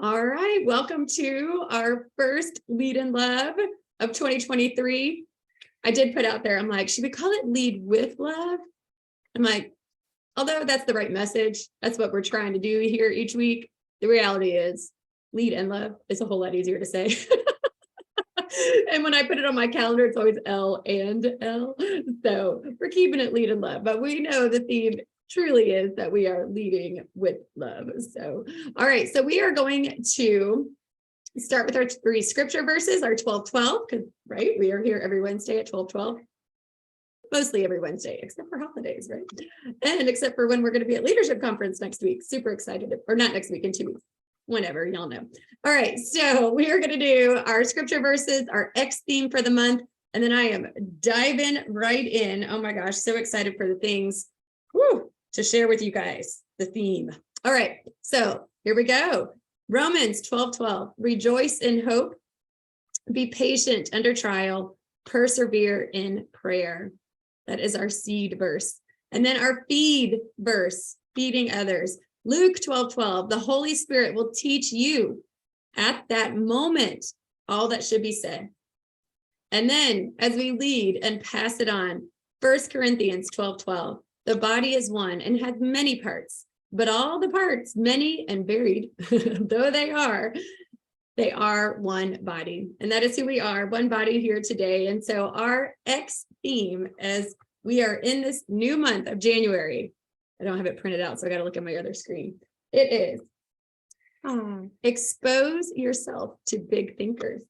All right, welcome to our first Lead in Love of 2023. I did put out there, I'm like, should we call it Lead with Love? I'm like, although that's the right message, that's what we're trying to do here each week. The reality is Lead and Love is a whole lot easier to say. And when I put it on my calendar, it's always L and L. So we're keeping it Lead in Love, but we know the theme truly is that we are leading with love. So, all right. So we are going to start with our 3 scripture verses, our 12-12, because right, we are here every Wednesday at 12-12. Mostly every Wednesday, except for holidays, right? And except for when we're going to be at Leadership Conference next week. Super excited, or not next week, in 2 weeks. Whenever, y'all know. All right, so we are going to do our scripture verses, our X theme for the month, and then I am diving right in. Oh my gosh, so excited for the things to share with you guys, the theme. All right, so here we go. Romans 12:12, rejoice in hope, be patient under trial, persevere in prayer. That is our seed verse. And then our feed verse, feeding others. Luke 12:12, the Holy Spirit will teach you at that moment all that should be said. And then as we lead and pass it on, 1 Corinthians 12:12, the body is one and has many parts, but all the parts, many and varied, though they are one body. And that is who we are, one body here today. And so our X theme, as we are in this new month of January, I don't have it printed out, so I got to look at my other screen. It is expose yourself to big thinkers.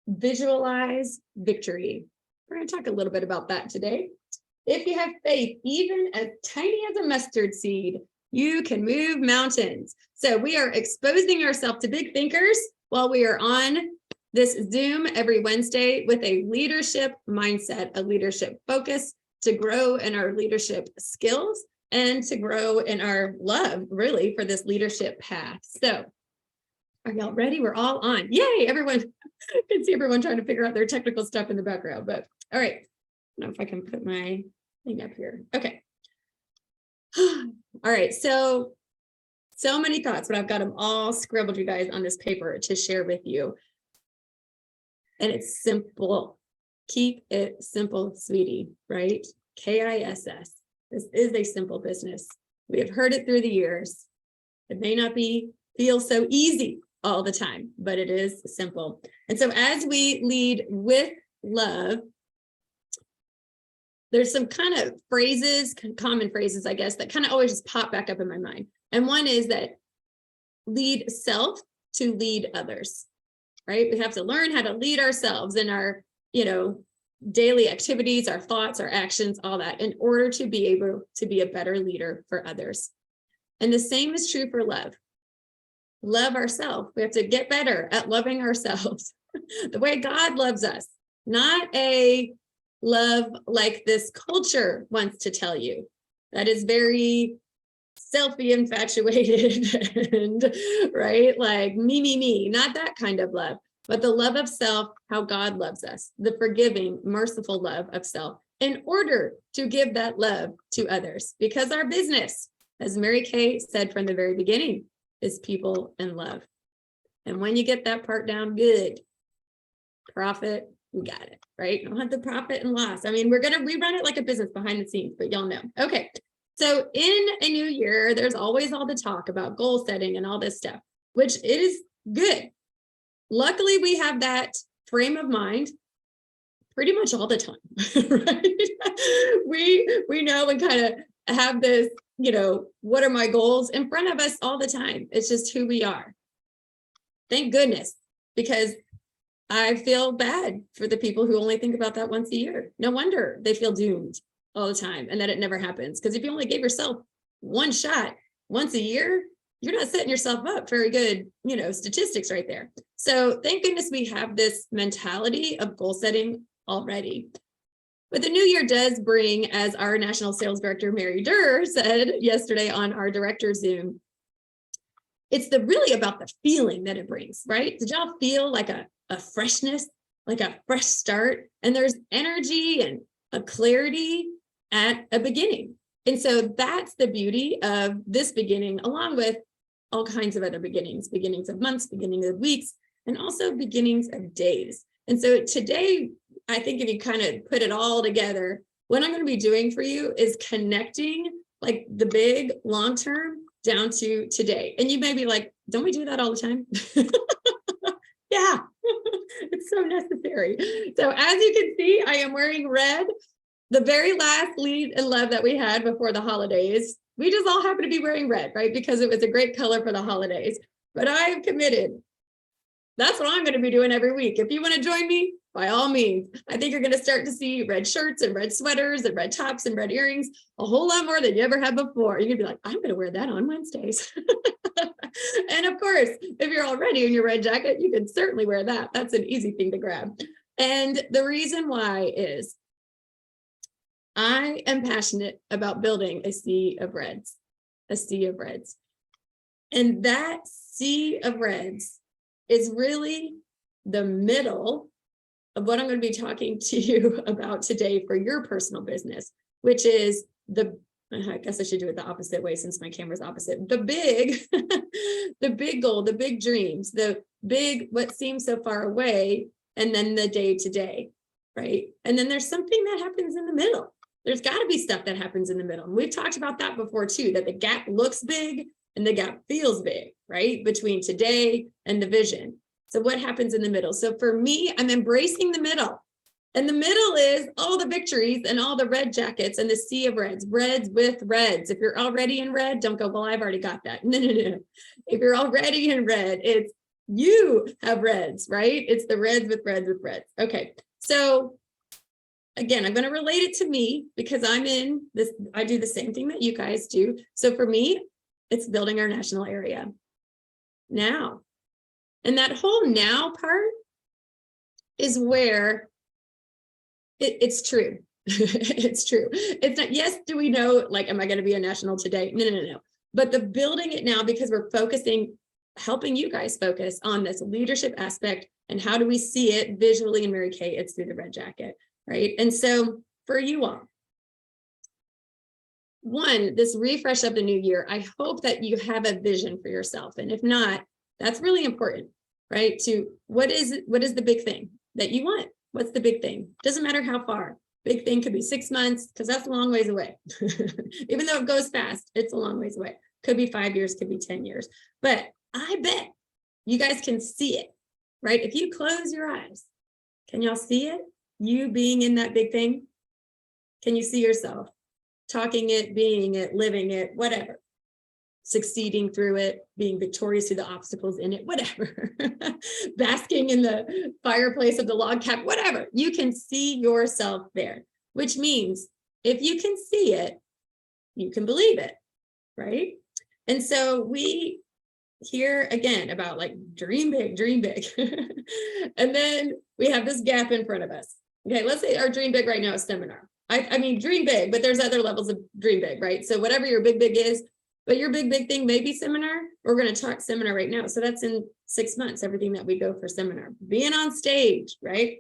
Visualize victory. We're going to talk a little bit about that today. If you have faith, even as tiny as a mustard seed, you can move mountains. So we are exposing ourselves to big thinkers while we are on this Zoom every Wednesday with a leadership mindset, a leadership focus to grow in our leadership skills and to grow in our love, really, for this leadership path. So are y'all ready? We're all on. Yay, everyone. I can see everyone trying to figure out their technical stuff in the background, but all right. I don't know if I can put my thing up here. Okay. All right. So many thoughts, but I've got them all scribbled, you guys, on this paper to share with you. And it's simple. Keep it simple, sweetie, right? KISS. This is a simple business. We have heard it through the years. It may not feel so easy all the time, but it is simple. And so as we lead with love, there's some kind of phrases, common phrases, I guess, that kind of always just pop back up in my mind. And one is that lead self to lead others, right? We have to learn how to lead ourselves in our, daily activities, our thoughts, our actions, all that, in order to be able to be a better leader for others. And the same is true for love. Love ourselves. We have to get better at loving ourselves the way God loves us, not a love like this culture wants to tell you. That is very selfie infatuated and right, like me, not that kind of love, but the love of self, how God loves us, the forgiving, merciful love of self, in order to give that love to others. Because our business, as Mary Kay said from the very beginning, is people and love. And when you get that part down good, profit, we got it, right? You don't have the profit and loss. I mean, we run it like a business behind the scenes, but y'all know. Okay. So in a new year, there's always all the talk about goal setting and all this stuff, which it is good. Luckily, we have that frame of mind pretty much all the time, right? We know and kind of have this, what are my goals in front of us all the time. It's just who we are. Thank goodness, because I feel bad for the people who only think about that once a year. No wonder they feel doomed all the time and that it never happens. Because if you only gave yourself one shot once a year, you're not setting yourself up very good, statistics right there. So thank goodness we have this mentality of goal setting already. But the new year does bring, as our National Sales Director, Mary Durr, said yesterday on our director Zoom, it's really about the feeling that it brings, right? Did y'all feel like a freshness, like a fresh start? And there's energy and a clarity at a beginning. And so that's the beauty of this beginning, along with all kinds of other beginnings of months, beginnings of weeks, and also beginnings of days. And so today, I think if you kind of put it all together, what I'm going to be doing for you is connecting like the big long term down to today. And you may be like, don't we do that all the time? Yeah, it's so necessary. So as you can see, I am wearing red. The very last lead and love that we had before the holidays, we just all happen to be wearing red, right? Because it was a great color for the holidays. But I have committed. That's what I'm going to be doing every week. If you want to join me, by all means. I think you're going to start to see red shirts and red sweaters and red tops and red earrings, a whole lot more than you ever had before. You're going to be like, I'm going to wear that on Wednesdays. And of course, if you're already in your red jacket, you can certainly wear that. That's an easy thing to grab. And the reason why is I am passionate about building a sea of reds, a sea of reds. And that sea of reds is really the middle of what I'm going to be talking to you about today for your personal business, which is I guess I should do it the opposite way since my camera's opposite. The big, the big goal, the big dreams, the big, what seems so far away, and then the day to day, right? And then there's something that happens in the middle. There's got to be stuff that happens in the middle. And we've talked about that before too, that the gap looks big and the gap feels big, right? Between today and the vision. So what happens in the middle? So for me, I'm embracing the middle. And the middle is all the victories and all the red jackets and the sea of reds, reds with reds. If you're already in red, don't go, well, I've already got that. No. If you're already in red, it's you have reds, right? It's the reds with reds with reds. Okay. So again, I'm going to relate it to me because I'm in this, I do the same thing that you guys do. So for me, it's building our national area now. And that whole now part is where it's true. It's true. It's not, yes, do we know, like, am I going to be a national today? No. But the building it now, because we're focusing, helping you guys focus on this leadership aspect and how do we see it visually in Mary Kay, it's through the red jacket, right? And so for you all, one, this refresh of the new year, I hope that you have a vision for yourself. And if not, that's really important, right? To what is the big thing that you want? What's the big thing? Doesn't matter how far. Big thing could be 6 months because that's a long ways away. Even though it goes fast, it's a long ways away. Could be 5 years, could be 10 years. But I bet you guys can see it, right? If you close your eyes, can y'all see it? You being in that big thing? Can you see yourself talking it, being it, living it, whatever? Succeeding through it, being victorious through the obstacles in it, whatever. Basking in the fireplace of the log cabin, whatever. You can see yourself there, which means if you can see it, you can believe it, right? And so we hear again about like dream big, dream big. And then we have this gap in front of us. Okay, let's say our dream big right now is seminar. I mean, dream big, but there's other levels of dream big, right? So whatever your big is, but your big thing may be seminar. We're going to talk seminar right now. So that's in 6 months, everything that we go for seminar. Being on stage, right?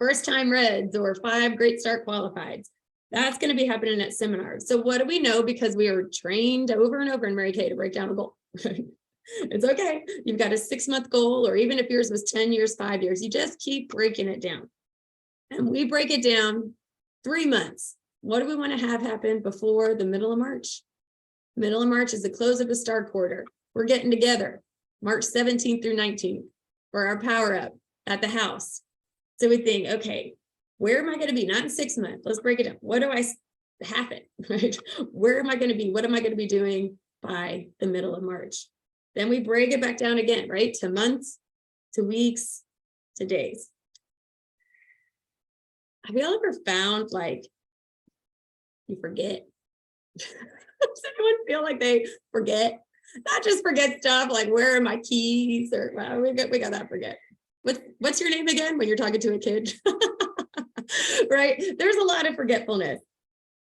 First time reds or 5 Great Start qualifieds. That's going to be happening at seminars. So what do we know? Because we are trained over and over in Mary Kay to break down a goal. It's okay. You've got a 6-month goal, or even if yours was 10 years, 5 years, you just keep breaking it down. And we break it down 3 months. What do we want to have happen before the middle of March? Middle of March is the close of the star quarter. We're getting together March 17th through 19th for our power up at the house. So we think, okay, where am I going to be? Not in 6 months. Let's break it down. What do I happen, right? Where am I going to be? What am I going to be doing by the middle of March? Then we break it back down again, right? To months, to weeks, to days. Have you all ever found like you forget? Does anyone feel like they forget? Not just forget stuff like where are my keys, or well, we got that forget. What's your name again when you're talking to a kid? Right? There's a lot of forgetfulness.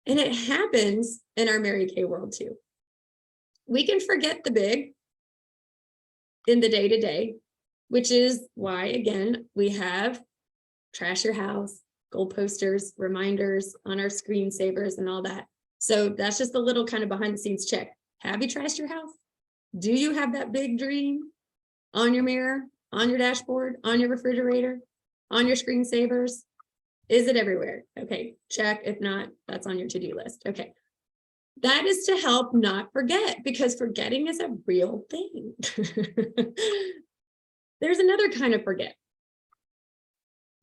And it happens in our Mary Kay world too. We can forget the big in the day-to-day, which is why, again, we have trash your house, goal posters, reminders on our screensavers and all that. So that's just a little kind of behind the scenes check. Have you trashed your house? Do you have that big dream on your mirror, on your dashboard, on your refrigerator, on your screensavers? Is it everywhere? Okay, check. If not, that's on your to-do list. Okay. That is to help not forget, because forgetting is a real thing. There's another kind of forget.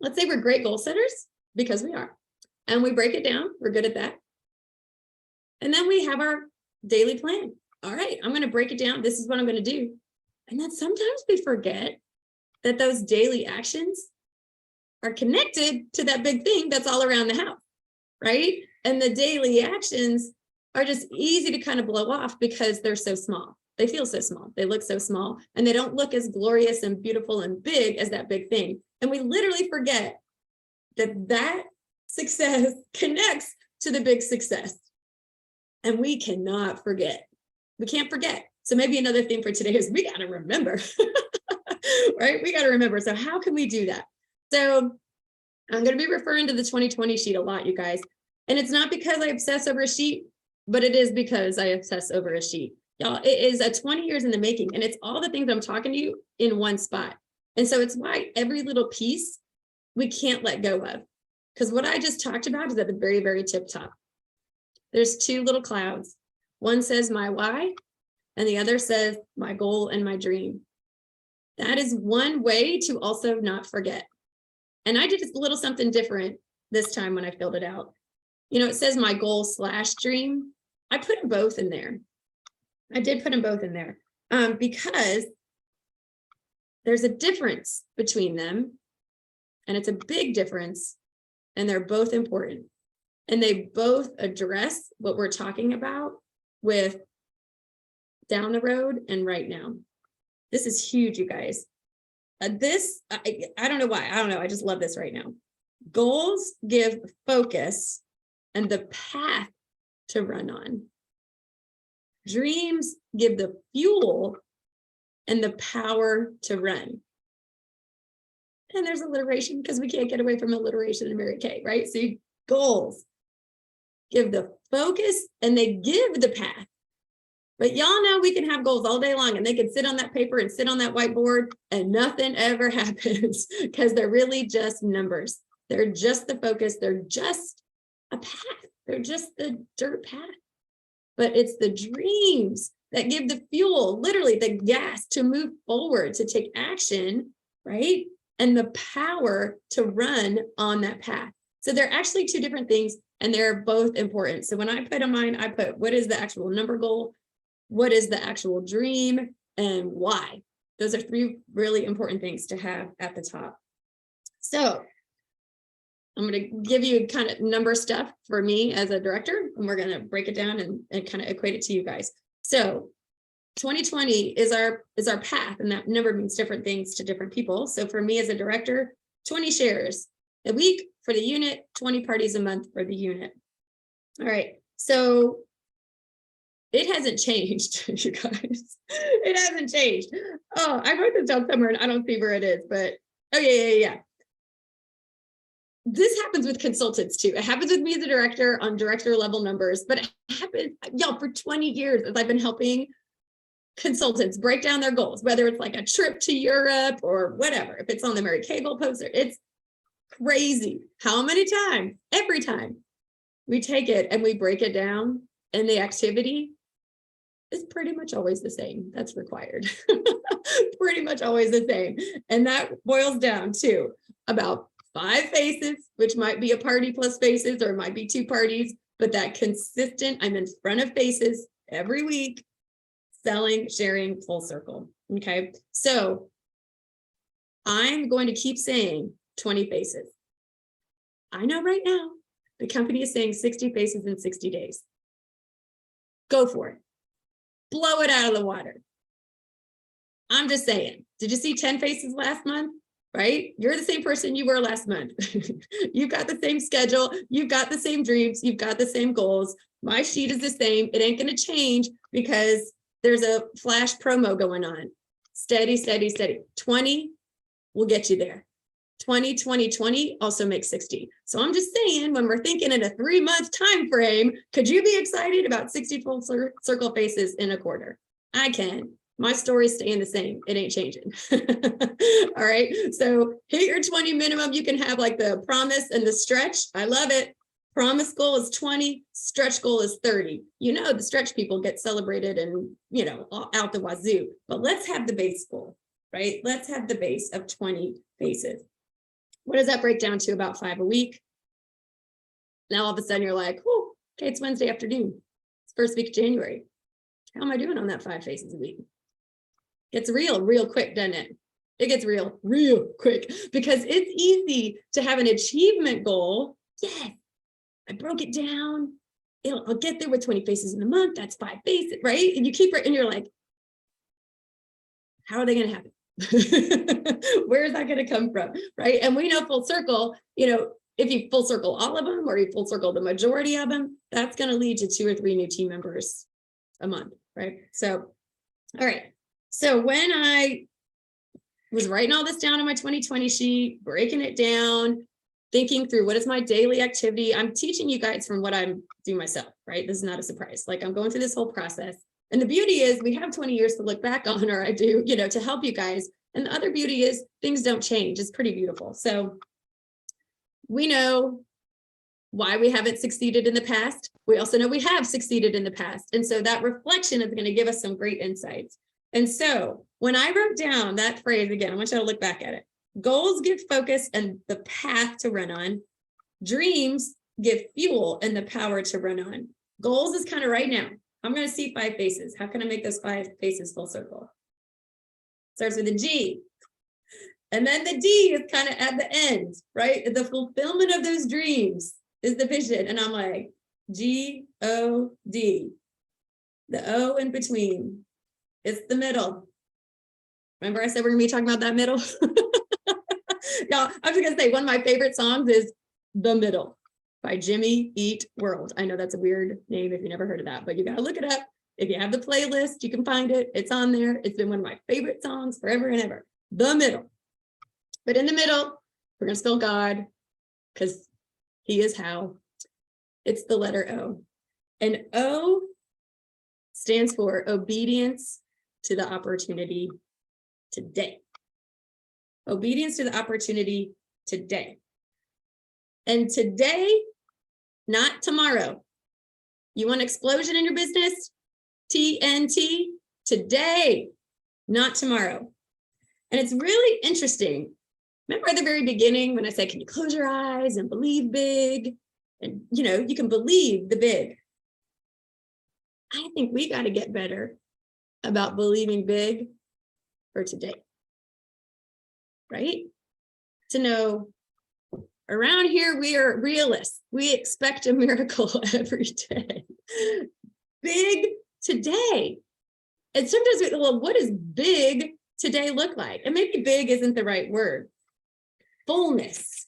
Let's say we're great goal setters, because we are, and we break it down. We're good at that. And then we have our daily plan. All right, I'm going to break it down. This is what I'm going to do. And then sometimes we forget that those daily actions are connected to that big thing that's all around the house, right? And the daily actions are just easy to kind of blow off because they're so small. They feel so small. They look so small, and they don't look as glorious and beautiful and big as that big thing. And we literally forget that that success connects to the big success. And we cannot forget. We can't forget. So maybe another thing for today is we got to remember, right? We got to remember. So how can we do that? So I'm going to be referring to the 2020 sheet a lot, you guys. And it's not because I obsess over a sheet, but it is because I obsess over a sheet. Y'all, it is a 20 years in the making, and it's all the things I'm talking to you in one spot. And so it's why every little piece we can't let go of, because what I just talked about is at the very, very tip top. There's two little clouds. One says my why, and the other says my goal and my dream. That is one way to also not forget. And I did just a little something different this time when I filled it out. You know, it says my goal / dream. I put them both in there. I did put them both in there because there's a difference between them, and it's a big difference, and they're both important. And they both address what we're talking about with down the road and right now. This is huge, you guys. I don't know why. I don't know. I just love this right now. Goals give focus and the path to run on. Dreams give the fuel and the power to run. And there's alliteration because we can't get away from alliteration in Mary Kay, right? So goals give the focus and they give the path. But y'all know we can have goals all day long, and they can sit on that paper and sit on that whiteboard and nothing ever happens because they're really just numbers. They're just the focus. They're just a path. They're just the dirt path. But it's the dreams that give the fuel, literally the gas to move forward, to take action, right? And the power to run on that path. So they're actually two different things, and they're both important. So when I put on mine, I put what is the actual number goal, what is the actual dream, and why. Those are three really important things to have at the top. So I'm going to give you kind of number stuff for me as a director, and we're going to break it down and kind of equate it to you guys. So 2020 is our path, and that number means different things to different people. So for me as a director, 20 shares a week for the unit, 20 parties a month for the unit. All right, so it hasn't changed, you guys. It hasn't changed. Oh, I wrote this down somewhere and I don't see where it is, but oh yeah. This happens with consultants too. It happens with me as a director on director level numbers, but it happened, y'all, for 20 years as I've been helping consultants break down their goals, whether it's like a trip to Europe or whatever. If it's on the Mary Kay goal poster, it's crazy how many times, every time we take it and we break it down, and the activity is pretty much always the same. That's required. Pretty much always the same. And that boils down to about 5 faces, which might be a party plus faces, or it might be 2 parties, but that consistent, I'm in front of faces every week, selling, sharing, full circle. Okay. So I'm going to keep saying 20 faces. I know right now the company is saying 60 faces in 60 days. Go for it. Blow it out of the water. I'm just saying, did you see 10 faces last month? Right? You're the same person you were last month. You've got the same schedule. You've got the same dreams. You've got the same goals. My sheet is the same. It ain't going to change because there's a flash promo going on. Steady, steady, steady. 20 will get you there. 20, 20, 20 also makes 60. So I'm just saying, when we're thinking in a 3-month time frame, could you be excited about 60 full circle faces in a quarter? I can. My story's staying the same. It ain't changing. All right. So hit your 20 minimum. You can have like the promise and the stretch. I love it. Promise goal is 20, stretch goal is 30. You know, the stretch people get celebrated and, you know, out the wazoo, but let's have the base goal, right? Let's have the base of 20 paces. What does that break down to? About 5 a week. Now, all of a sudden you're like, oh, okay, it's Wednesday afternoon. It's first week of January. How am I doing on that 5 paces a week? Gets real quick, doesn't it? It gets real quick because it's easy to have an achievement goal. Yes, I broke it down. I'll get there with 20 paces in a month. That's 5 paces, right? And you keep it, and you're like, how are they going to happen? Where is that going to come from, right? And we know full circle, you know, if you full circle all of them or you full circle the majority of them, that's going to lead to 2 or 3 new team members a month, right? So, all right. So when I was writing all this down on my 2020 sheet, breaking it down, thinking through what is my daily activity, I'm teaching you guys from what I'm doing myself, right? This is not a surprise. Like I'm going through this whole process. And the beauty is we have 20 years to look back on, or I do, you know, to help you guys. And the other beauty is things don't change. It's pretty beautiful. So we know why we haven't succeeded in the past. We also know we have succeeded in the past. And so that reflection is going to give us some great insights. And so when I wrote down that phrase, again, I want you to look back at it. Goals give focus and the path to run on. Dreams give fuel and the power to run on. Goals is kind of right now. I'm going to see 5 faces. How can I make those 5 faces full circle? Starts with a G. And then the D is kind of at the end, right? The fulfillment of those dreams is the vision. And I'm like, G-O-D. The O in between. It's the middle. Remember I said we're going to be talking about that middle? No, I'm just going to say one of my favorite songs is The Middle by Jimmy Eat World. I know that's a weird name if you never heard of that, but you got to look it up. If you have the playlist, you can find it. It's on there. It's been one of my favorite songs forever and ever. The middle. But in the middle, we're going to spell God because he is how. It's the letter O. And O stands for obedience to the opportunity today. Obedience to the opportunity today. And today, not tomorrow. You want explosion in your business? TNT, today, not tomorrow. And it's really interesting. Remember at the very beginning when I said, can you close your eyes and believe big? And, you know, you can believe the big. I think we got to get better about believing big for today, right? To know around here, we are realists. We expect a miracle every day. Big today. And sometimes, well, what does big today look like? And maybe big isn't the right word. Fullness,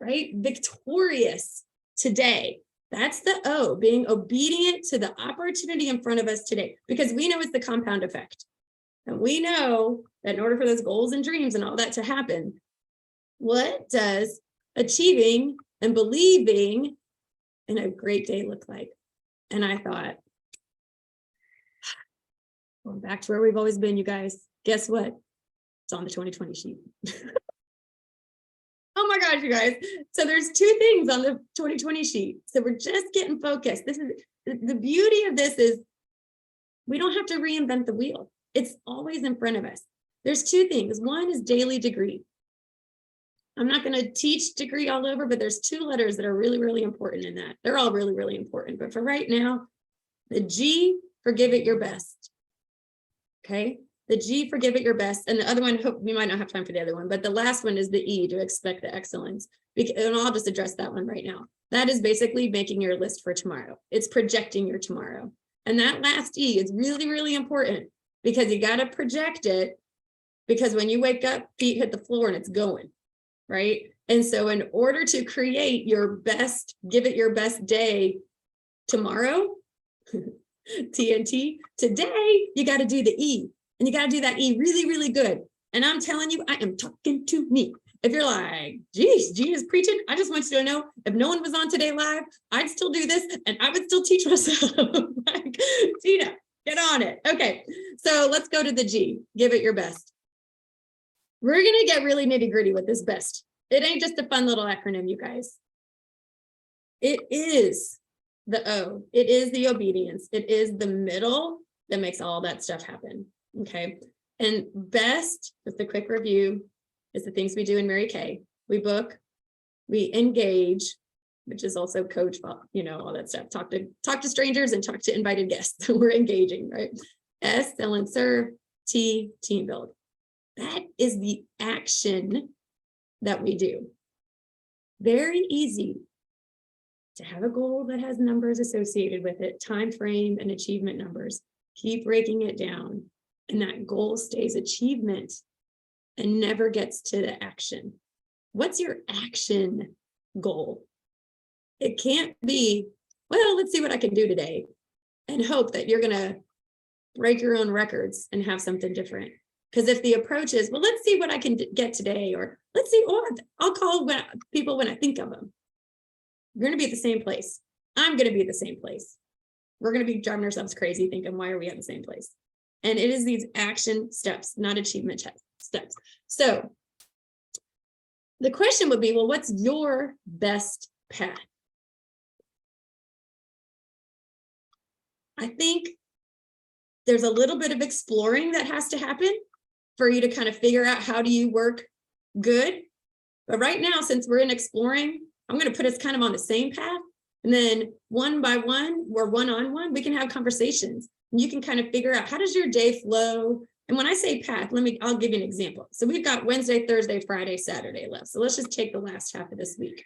right? Victorious today. That's the O, being obedient to the opportunity in front of us today, because we know it's the compound effect. And we know that in order for those goals and dreams and all that to happen, what does achieving and believing in a great day look like? And I thought, going back to where we've always been, you guys, guess what? It's on the 2020 sheet. Oh my gosh, you guys. So there's 2 things on the 2020 sheet. So we're just getting focused. This is the beauty of this is we don't have to reinvent the wheel. It's always in front of us. There's 2 things. One is daily degree. I'm not going to teach degree all over, but there's 2 letters that are really, really important in that. They're all really, really important. But for right now, the G for give it your best. Okay. The G for give it your best. And the other one, hope we might not have time for the other one, but the last one is the E, to expect the excellence. And I'll just address that one right now. That is basically making your list for tomorrow. It's projecting your tomorrow. And that last E is really, really important because you got to project it, because when you wake up, feet hit the floor and it's going, right? And so in order to create your best, give it your best day tomorrow, TNT, today, you got to do the E. And you got to do that E really, really good. And I'm telling you, I am talking to me. If you're like, geez, Gina's is preaching, I just want you to know, if no one was on Today Live, I'd still do this and I would still teach myself. Like, Gina, Get on it. Okay, so let's go to the G. Give it your best. We're going to get really nitty gritty with this best. It ain't just a fun little acronym, you guys. It is the O. It is the obedience. It is the middle that makes all that stuff happen. Okay. And best, just a quick review, is the things we do in Mary Kay. We book, we engage, which is also coach, you know, all that stuff. Talk to strangers and talk to invited guests. We're engaging, right? S, sell and serve. T, team build. That is the action that we do. Very easy to have a goal that has numbers associated with it, time frame and achievement numbers. Keep breaking it down, and that goal stays achievement and never gets to the action. What's your action goal? It can't be, well, let's see what I can do today and hope that you're going to break your own records and have something different. Because if the approach is, well, let's see what I can get today, or let's see, or I'll call people when I think of them. You're going to be at the same place. I'm going to be at the same place. We're going to be driving ourselves crazy thinking, why are we at the same place? And it is these action steps, not achievement steps. So the question would be, well, what's your best path? I think there's a little bit of exploring that has to happen for you to kind of figure out how do you work good. But right now, since we're in exploring, I'm going to put us kind of on the same path. And then one by one, or one-on-one, we can have conversations. And you can kind of figure out, how does your day flow? And when I say path, I'll give you an example. So we've got Wednesday, Thursday, Friday, Saturday left. So let's just take the last half of this week.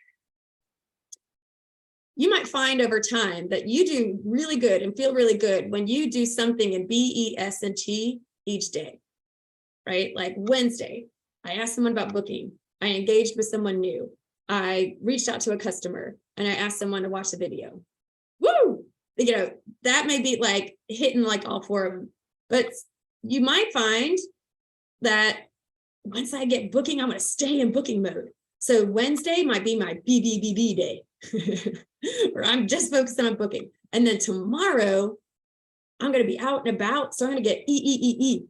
You might find over time that you do really good and feel really good when you do something in B, E, S, and T each day, right? Like Wednesday, I asked someone about booking. I engaged with someone new. I reached out to a customer and I asked someone to watch the video. Woo! You know, that may be like hitting like all four of them. But you might find that once I get booking, I'm going to stay in booking mode. So Wednesday might be my BBBB day, where I'm just focused on booking. And then tomorrow, I'm going to be out and about. So I'm going to get E.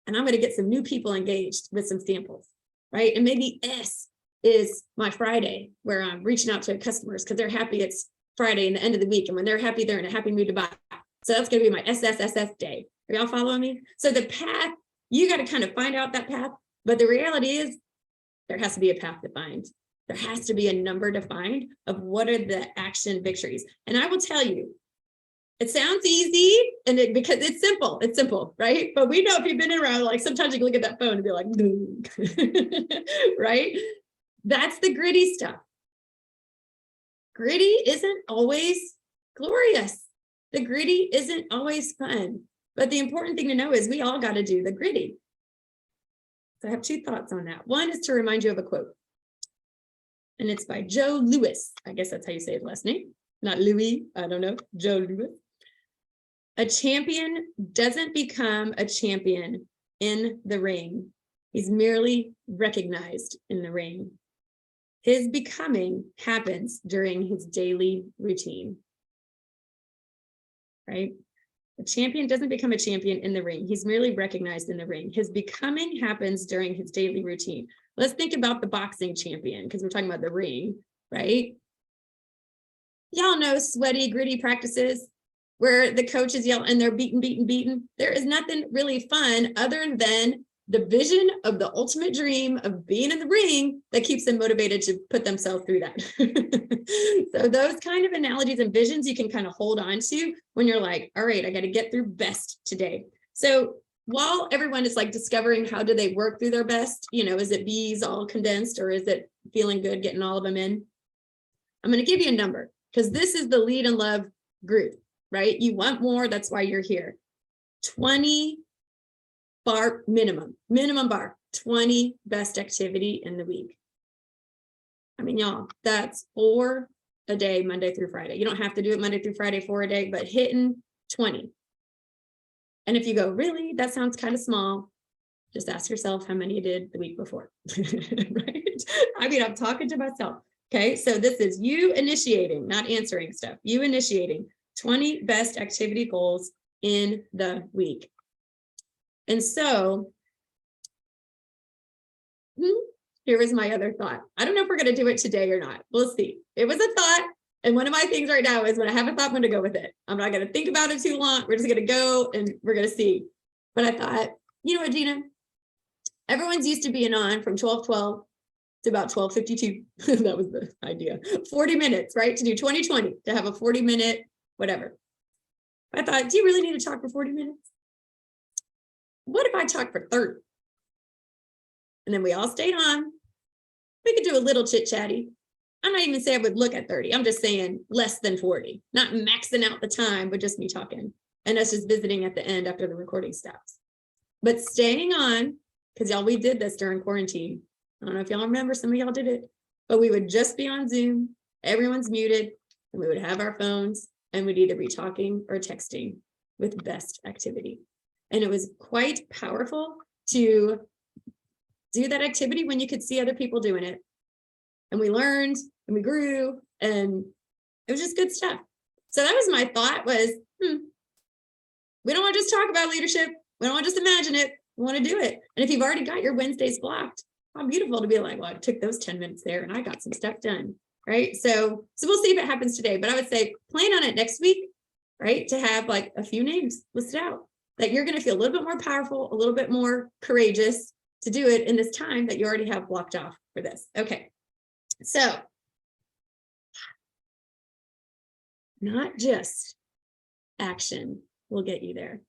And I'm going to get some new people engaged with some samples, right? And maybe S is my Friday, where I'm reaching out to customers because they're happy it's Friday and the end of the week. And when they're happy, they're in a happy mood to buy. So that's going to be my SSSS day. Are y'all following me? So the path, you got to kind of find out that path. But the reality is there has to be a path defined. There has to be a number defined of what are the action victories. And I will tell you, it sounds easy because it's simple, right? But we know if you've been around, like sometimes you can look at that phone and be like, right? That's the gritty stuff. Gritty isn't always glorious. The gritty isn't always fun. But the important thing to know is we all got to do the gritty. So I have two thoughts on that. One is to remind you of a quote. And it's by Joe Louis. I guess that's how you say his last name. Not Louis, I don't know, Joe Louis. A champion doesn't become a champion in the ring. He's merely recognized in the ring. His becoming happens during his daily routine, right? A champion doesn't become a champion in the ring. He's merely recognized in the ring. His becoming happens during his daily routine. Let's think about the boxing champion, because we're talking about the ring, right? Y'all know sweaty, gritty practices where the coaches yell and they're beaten. There is nothing really fun other than the vision of the ultimate dream of being in the ring that keeps them motivated to put themselves through that. So those kind of analogies and visions you can kind of hold on to when you're like, all right, I got to get through best today. So while everyone is like discovering how do they work through their best, you know, is it B's all condensed or is it feeling good getting all of them in? I'm going to give you a number because this is the Lead and Love group, right? You want more, that's why you're here. 20 bar minimum bar, 20 best activity in the week. I mean, y'all, that's 4 a day, Monday through Friday. You don't have to do it Monday through Friday 4 a day, but hitting 20. And if you go, really, that sounds kind of small, just ask yourself how many you did the week before, right? I mean, I'm talking to myself. Okay, so this is you initiating, not answering stuff. You initiating 20 best activity goals in the week. And so here was my other thought. I don't know if we're going to do it today or not. We'll see. It was a thought. And one of my things right now is when I have a thought, I'm going to go with it. I'm not going to think about it too long. We're just going to go and we're going to see. But I thought, you know what, Gina? Everyone's used to being on from 12:12 to about 12:52. That was the idea. 40 minutes, right? To do 20/20, to have a 40-minute whatever. I thought, do you really need to talk for 40 minutes? What if I talk for 30? And then we all stayed on. We could do a little chit-chatty. I'm not even saying I would look at 30. I'm just saying less than 40, not maxing out the time, but just me talking and us just visiting at the end after the recording stops. But staying on, because y'all, we did this during quarantine. I don't know if y'all remember, some of y'all did it, but we would just be on Zoom. Everyone's muted and we would have our phones and we'd either be talking or texting with best activity. And it was quite powerful to do that activity when you could see other people doing it. And we learned and we grew and it was just good stuff. So that was my thought was, we don't want to just talk about leadership. We don't want to just imagine it. We want to do it. And if you've already got your Wednesdays blocked, how beautiful to be like, well, I took those 10 minutes there and I got some stuff done, right? So we'll see if it happens today, but I would say plan on it next week, right? To have like a few names listed out that you're going to feel a little bit more powerful, a little bit more courageous to do it in this time that you already have blocked off for this. Okay. So not just action will get you there.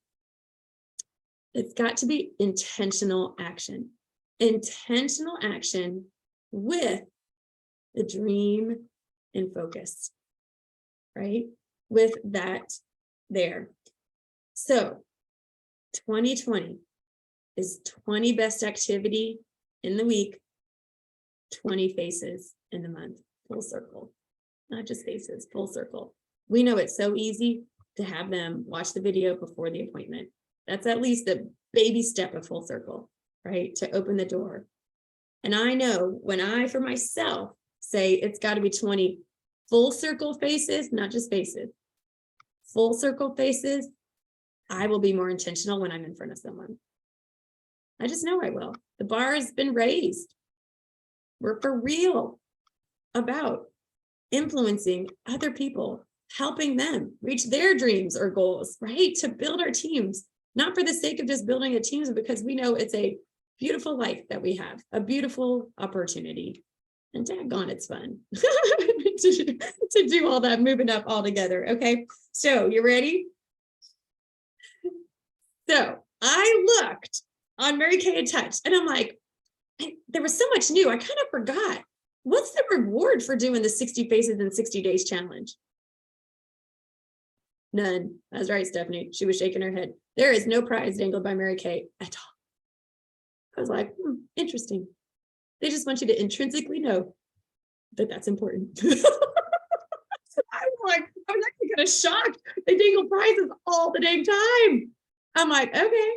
It's got to be intentional action. Intentional action with the dream in focus, right? With that there. So 2020 is 20 best activity in the week, 20 faces in the month, full circle, not just faces, full circle. We know it's so easy to have them watch the video before the appointment. That's at least the baby step of full circle, right? To open the door. And I know when I, for myself, say it's got to be 20 full circle faces, not just faces, full circle faces, I will be more intentional when I'm in front of someone. I just know I will. The bar has been raised. We're for real about influencing other people, helping them reach their dreams or goals, right? To build our teams, not for the sake of just building a team, but because we know it's a beautiful life that we have, a beautiful opportunity. And daggone, it's fun to do all that, moving up all together. Okay, so you ready? So I looked on Mary Kay and Touch, and I'm like, there was so much new. I kind of forgot. What's the reward for doing the 60 Faces in 60 Days challenge? None. That's right, Stephanie. She was shaking her head. There is no prize dangled by Mary Kay at all. I was like, interesting. They just want you to intrinsically know that that's important. I was actually kind of shocked. They dangle prizes all the dang time. I'm like, okay.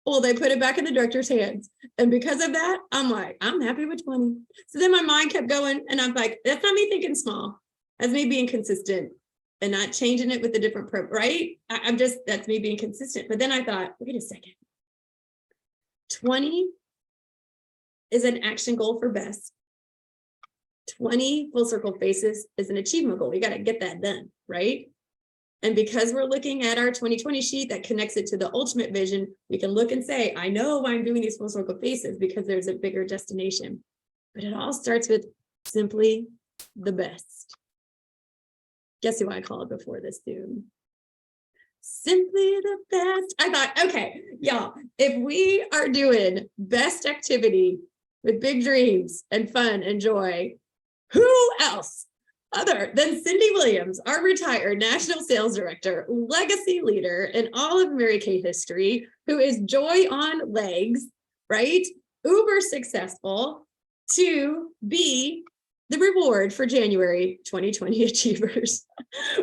Well, they put it back in the director's hands. And because of that, I'm like, I'm happy with 20. So then my mind kept going and I'm like, that's not me thinking small. That's me being consistent and not changing it with a different right? That's me being consistent. But then I thought, wait a second. 20 is an action goal for best. 20 full circle faces is an achievement goal. We got to get that done, right? And because we're looking at our 2020 sheet that connects it to the ultimate vision, we can look and say, I know why I'm doing these full circle faces because there's a bigger destination. But it all starts with simply the best. Guess who I called before this Zoom? Simply the best. I thought, okay, y'all, if we are doing best activity with big dreams and fun and joy, who else other than Cindy Williams, our retired national sales director, legacy leader in all of Mary Kay history, who is joy on legs, right? Uber successful, to be the reward for January 2020 achievers,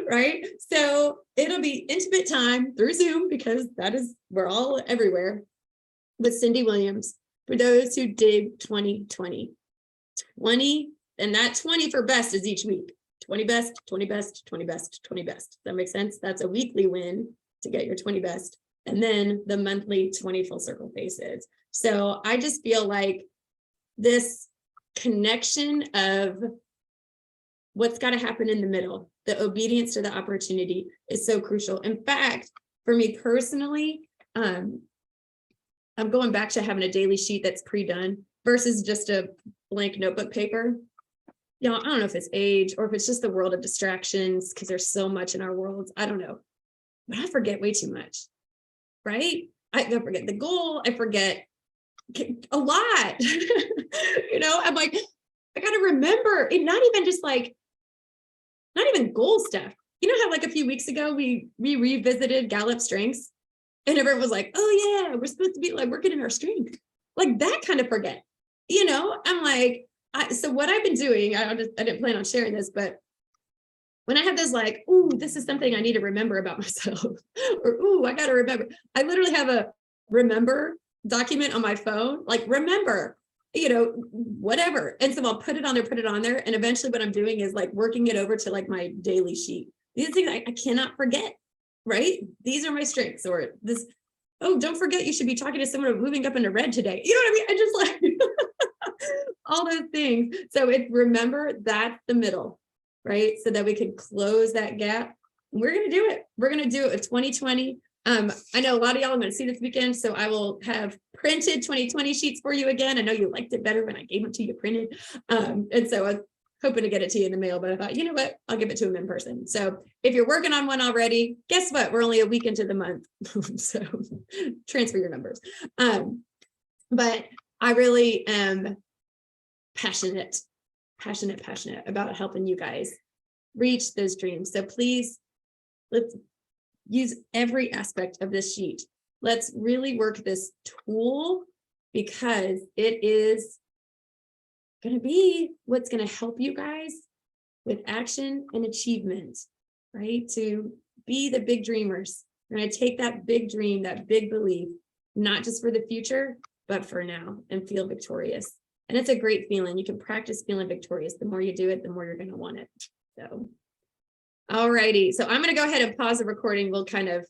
right? So it'll be intimate time through Zoom because we're all everywhere with Cindy Williams for those who dig 2020. 20, and that 20 for best is each week. 20 best, 20 best, 20 best, 20 best. Does that make sense? That's a weekly win. to get your 20 best, and then the monthly 20 full circle faces. So I just feel like this connection of what's got to happen in the middle, the obedience to the opportunity, is so crucial. In fact, for me personally, I'm going back to having a daily sheet that's pre-done versus just a blank notebook paper. You know, I don't know if it's age or if it's just the world of distractions, because there's so much in our worlds. I don't know, but I forget way too much, right? I forget the goal. I forget a lot. You know, I'm like, I got to remember it, not even just like, not even goal stuff. You know how like a few weeks ago, we revisited Gallup strengths and everyone was like, oh yeah, we're supposed to be like working in our strength. Like that kind of forget, you know, I'm like, so what I've been doing, I didn't plan on sharing this, but when I have this like, ooh, this is something I need to remember about myself, or ooh, I got to remember, I literally have a remember document on my phone, like remember, you know, whatever. And so I'll put it on there. And eventually what I'm doing is like working it over to like my daily sheet. These things I cannot forget, right? These are my strengths, or this, oh, don't forget you should be talking to someone moving up into red today. You know what I mean? I just like all those things. So remember, that's the middle, right? So that we can close that gap. We're going to do it. We're going to do it with 2020. I know a lot of y'all are going to see this weekend, so I will have printed 2020 sheets for you again. I know you liked it better when I gave them to you printed. And so I was hoping to get it to you in the mail, but I thought, you know what, I'll give it to them in person. So if you're working on one already, guess what? We're only a week into the month. So transfer your numbers. But I really am passionate about helping you guys reach those dreams. So please, let's use every aspect of this sheet. Let's really work this tool, because it is going to be what's going to help you guys with action and achievement, right? To be the big dreamers. We're going to take that big dream, that big belief, not just for the future, but for now, and feel victorious. And it's a great feeling. You can practice feeling victorious. The more you do it, the more you're going to want it. So, all righty. So I'm going to go ahead and pause the recording. We'll kind of